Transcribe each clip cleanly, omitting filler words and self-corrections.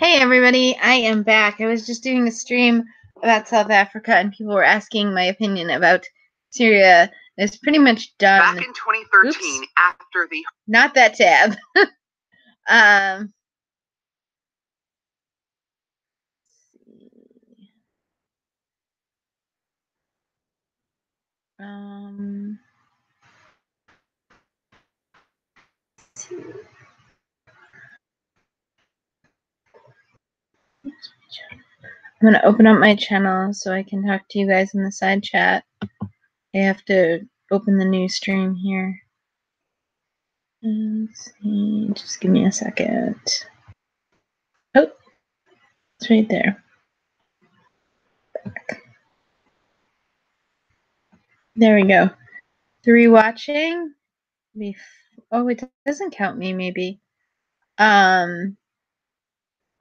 Hey everybody, I am back. I was just doing a stream about South Africa and people were asking my opinion about Syria. It's pretty much done. Back in 2013, Oops. after the... Not that tab. I'm going to open up my channel so I can talk to you guys in the side chat. I have to open the new stream here. Let's see, just give me a second. Oh, it's right there. There we go. 3 watching. Oh, it doesn't count me, maybe. All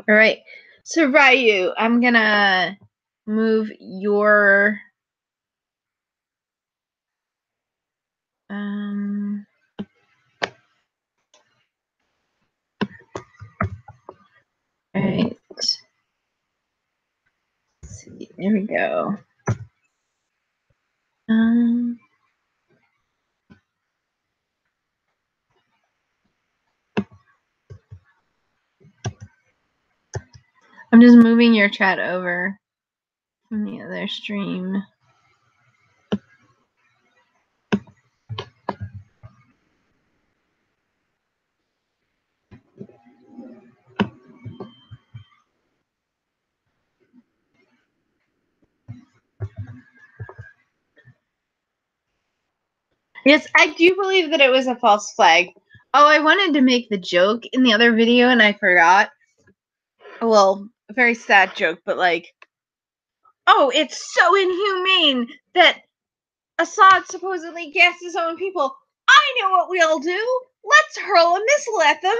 right. So Ryu, I'm gonna move your all right. Let's see, there we go. I'm just moving your chat over from the other stream. Yes, I do believe that it was a false flag. Oh, I wanted to make the joke in the other video and I forgot. Well, a very sad joke, but like, oh, it's so inhumane that Assad supposedly gassed his own people. I know what we'll do. Let's hurl a missile at them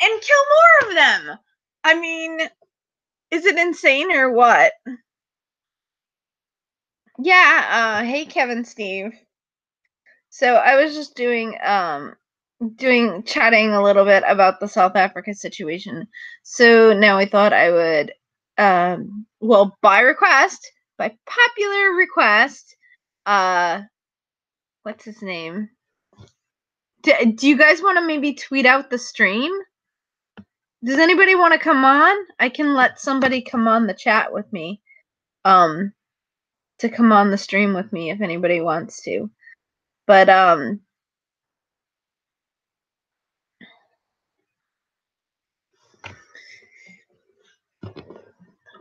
and kill more of them. I mean, is it insane or what? Yeah, hey Kevin Steve. So I was just chatting a little bit about the South Africa situation. So now I thought I would well, by popular request, what's his name? Do you guys want to maybe tweet out the stream? Does anybody want to come on? I can let somebody come on the chat with me. To come on the stream with me if anybody wants to. But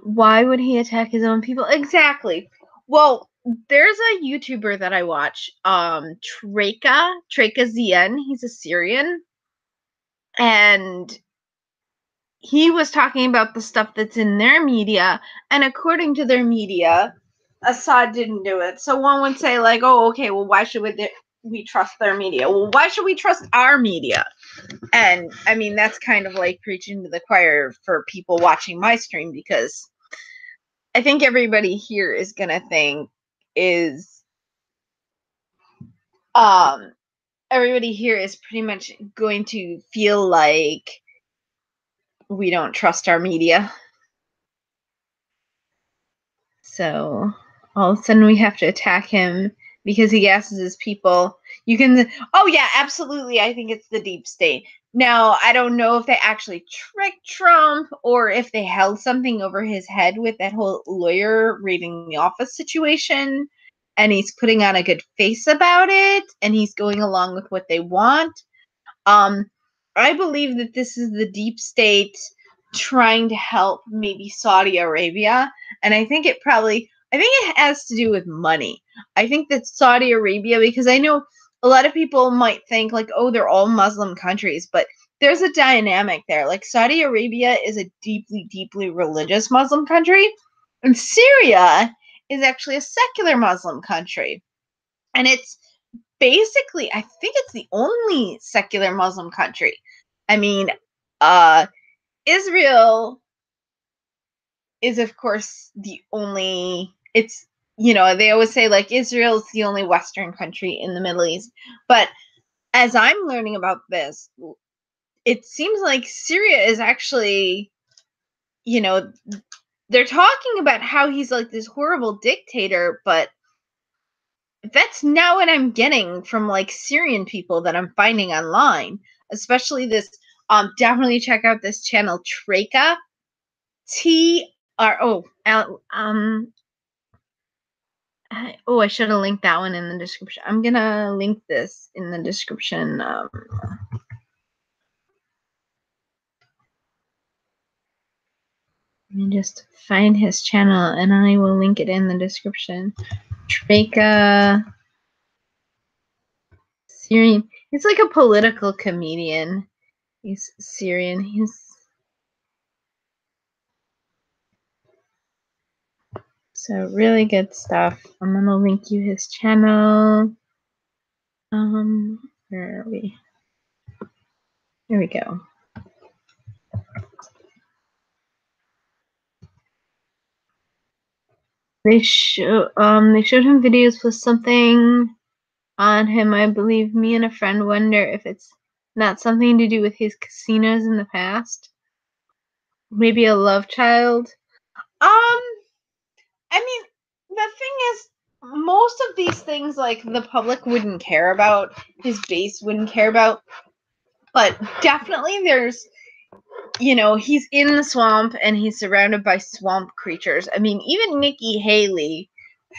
why would he attack his own people? Exactly. Well, there's a YouTuber that I watch, Treka ZN. He's a Syrian. And he was talking about the stuff that's in their media, and according to their media, Assad didn't do it. So one would say, like, oh, okay, well, why should we trust their media? Well, why should we trust our media? And, I mean, that's kind of like preaching to the choir for people watching my stream, because I think everybody here is going to think everybody here is pretty much going to feel like we don't trust our media. So all of a sudden we have to attack him because he gasses his people. Oh yeah, absolutely. I think it's the deep state. Now, I don't know if they actually tricked Trump or if they held something over his head with that whole lawyer raiding the office situation, and he's putting on a good face about it, and he's going along with what they want. I believe that this is the deep state trying to help maybe Saudi Arabia, and I think it has to do with money. I think that Saudi Arabia, because I know a lot of people might think like, oh, they're all Muslim countries, but there's a dynamic there. Like, Saudi Arabia is a deeply, deeply religious Muslim country, and Syria is actually a secular Muslim country. And it's basically, I think it's the only secular Muslim country. I mean, Israel is, of course, the only, they always say, like, Israel is the only Western country in the Middle East. But as I'm learning about this, it seems like Syria is actually you know, they're talking about how he's like this horrible dictator, but that's not what I'm getting from like Syrian people that I'm finding online, especially this. Definitely check out this channel, Treka, I should have linked that one in the description. I'm gonna link this in the description. Let me just find his channel and I will link it in the description. Treka Syrian. He's like a political comedian. He's Syrian. So really good stuff. I'm gonna link you his channel. Where are we? Here we go. They showed him videos with something on him. I believe me and a friend wonder if it's not something to do with his casinos in the past. Maybe a love child. I mean, the thing is, most of these things, like, the public wouldn't care about, his base wouldn't care about, but definitely there's, he's in the swamp and he's surrounded by swamp creatures. I mean, even Nikki Haley,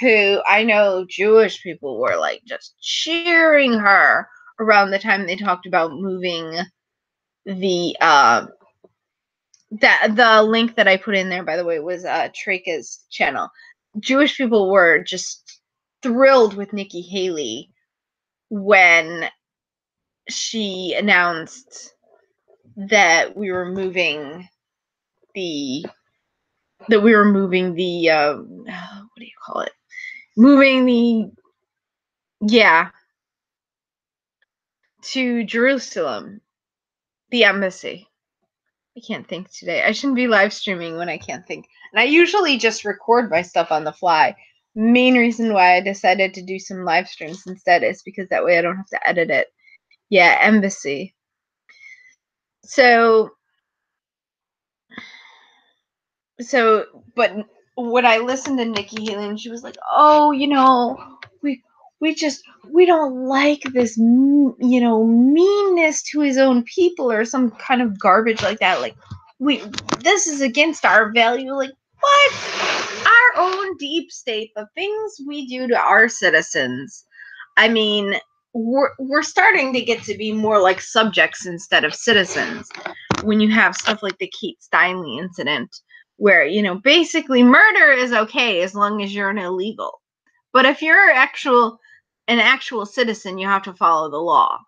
who I know Jewish people were, like, just cheering her around the time they talked about moving the link that I put in there, by the way, was Treka's channel. Jewish people were just thrilled with Nikki Haley when she announced that we were moving the what do you call it? Moving to Jerusalem, the embassy. I can't think today. I shouldn't be live streaming when I can't think. And I usually just record my stuff on the fly. Main reason why I decided to do some live streams instead is because that way I don't have to edit it. Yeah, embassy. So, but when I listened to Nikki Haley, and she was like, "Oh, we don't like this, meanness to his own people or some kind of garbage like that. Like, this is against our value. Like, what? Our own deep state, the things we do to our citizens. I mean, we're starting to get to be more like subjects instead of citizens. When you have stuff like the Kate Steinle incident, where basically murder is okay as long as you're an illegal, but if you're an actual citizen, you have to follow the law.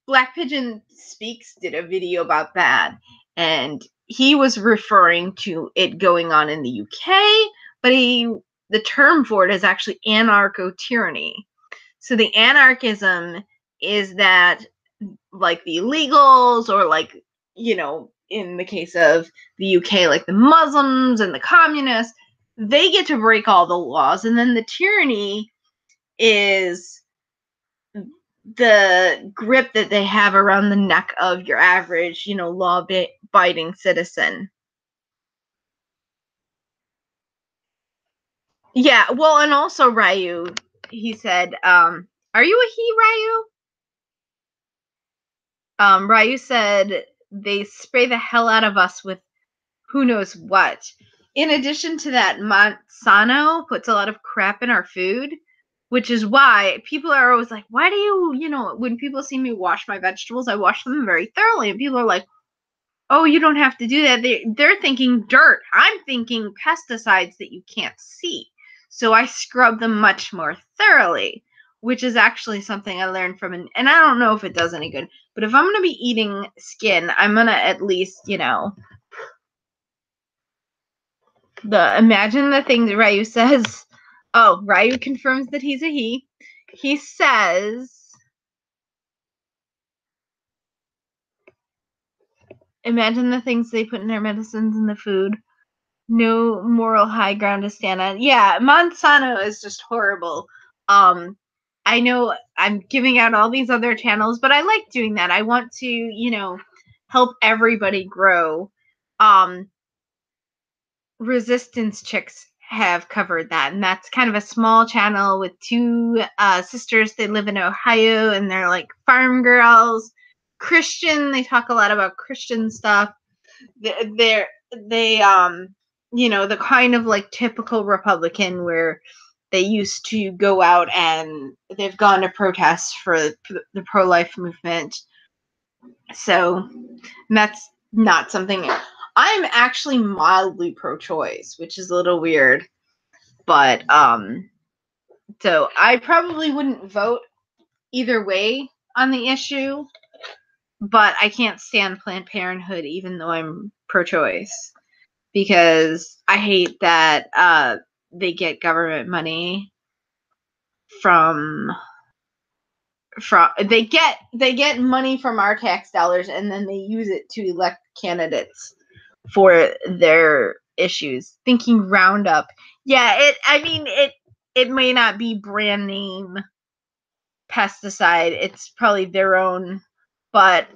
Black Pigeon Speaks did a video about that, and he was referring to it going on in the UK, but the term for it is actually anarcho-tyranny. So the anarchism is that, like, the illegals, or like, in the case of the UK, like the Muslims and the communists, they get to break all the laws, and then the tyranny is the grip that they have around the neck of your average, law-abiding citizen. Yeah, well, and also Ryu, he said, are you a he, Ryu? Ryu said they spray the hell out of us with who knows what. In addition to that, Monsanto puts a lot of crap in our food, which is why people are always like, why do you, when people see me wash my vegetables, I wash them very thoroughly. And people are like, oh, you don't have to do that. They're thinking dirt. I'm thinking pesticides that you can't see. So I scrub them much more thoroughly, which is actually something I learned from and I don't know if it does any good, but if I'm going to be eating skin, I'm going to at least, imagine the things Ryu says. Oh, Ryu confirms that he's a he. He says, imagine the things they put in their medicines and the food. No moral high ground to stand on. Yeah, Monsanto is just horrible. I know I'm giving out all these other channels, but I like doing that. I want to, help everybody grow. Resistance Chicks have covered that, and that's kind of a small channel with two sisters. They live in Ohio, and they're like farm girls, Christian. They talk a lot about Christian stuff. They the kind of like typical Republican where they used to go out and they've gone to protest for the pro-life movement. So that's not something. I'm actually mildly pro-choice, which is a little weird, but so I probably wouldn't vote either way on the issue, but I can't stand Planned Parenthood even though I'm pro-choice, because I hate that they get government money from they get money from our tax dollars, and then they use it to elect candidates for their issues. Thinking Roundup. Yeah, it may not be brand name pesticide. It's probably their own, but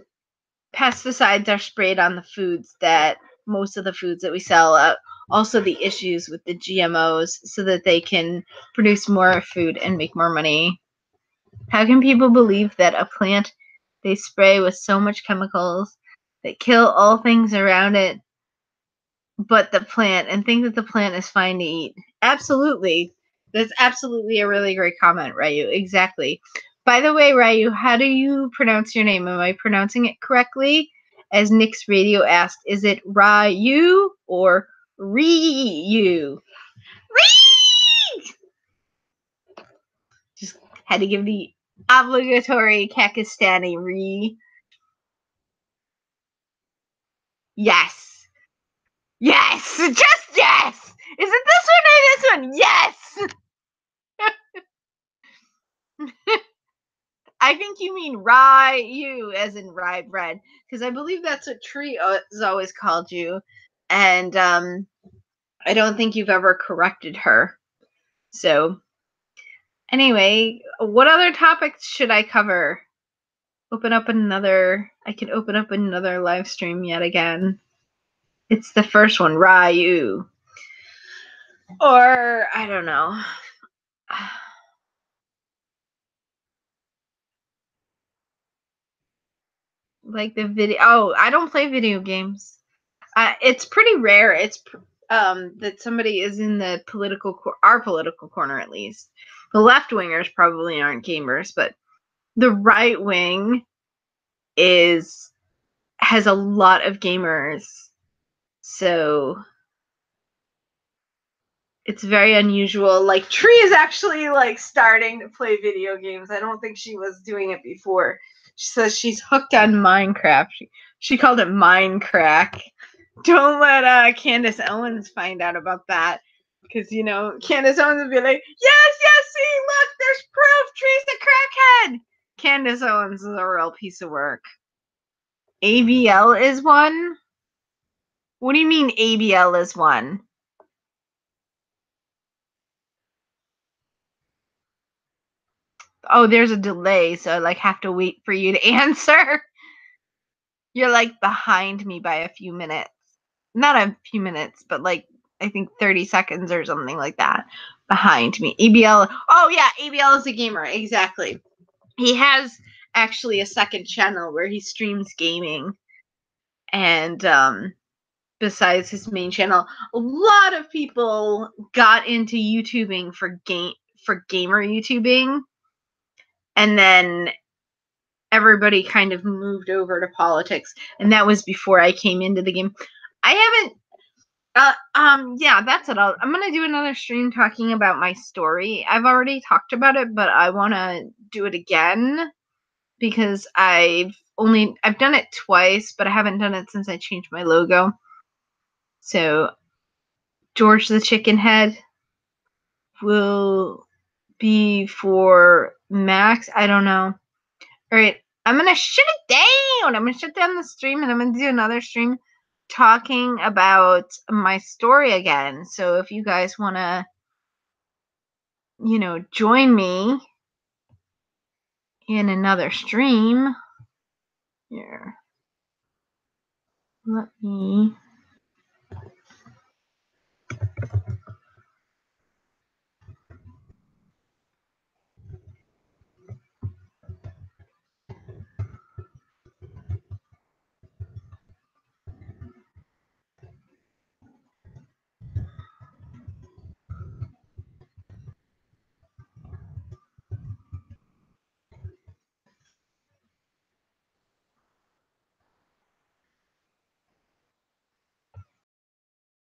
pesticides are sprayed on the foods that most of the foods that we sell. Also the issues with the GMOs so that they can produce more food and make more money. How can people believe that a plant they spray with so much chemicals that kill all things around it but the plant, and think that the plant is fine to eat? Absolutely. That's absolutely a really great comment, Ryu. Exactly. By the way, Ryu, how do you pronounce your name? Am I pronouncing it correctly? As Nick's Radio asked, is it Ryu or Ryu? Ree! Just had to give the obligatory Pakistani Ree. Yes. Yes. Just yes. Is it this one or this one? Yes. I think you mean Ryu, as in rye bread, because I believe that's what Tree has always called you, and I don't think you've ever corrected her. So, anyway, what other topics should I cover? I can open up another live stream yet again. It's the first one, Ryu. Or, I don't know. Like the video. Oh, I don't play video games. It's pretty rare. It's that somebody is in the our political corner, at least. The left wingers probably aren't gamers, but the right wing has a lot of gamers. So it's very unusual. Like Tree is actually like starting to play video games. I don't think she was doing it before. She says she's hooked on Minecraft. She called it Minecraft. Don't let Candace Owens find out about that, because Candace Owens would be like, yes, see, look, there's proof. Tree's a crackhead. Candace Owens is a real piece of work. ABL is one? What do you mean ABL is one? Oh, there's a delay, so I like have to wait for you to answer. You're like behind me by a few minutes. Not a few minutes, but like I think 30 seconds or something like that behind me. ABL. Oh yeah, ABL is a gamer. Exactly. He has actually a second channel where he streams gaming, and besides his main channel, a lot of people got into YouTubing for gamer YouTubing, and then everybody kind of moved over to politics, and that was before I came into the game. I haven't yeah, that's it. I'm gonna do another stream talking about my story. I've already talked about it, but I want to do it again because I've done it twice, but I haven't done it since I changed my logo. So George the Chicken Head will be for Max. I don't know. All right, I'm gonna shut it down. I'm gonna shut down the stream, and I'm gonna do another stream talking about my story again. So if you guys want to, join me in another stream, here, let me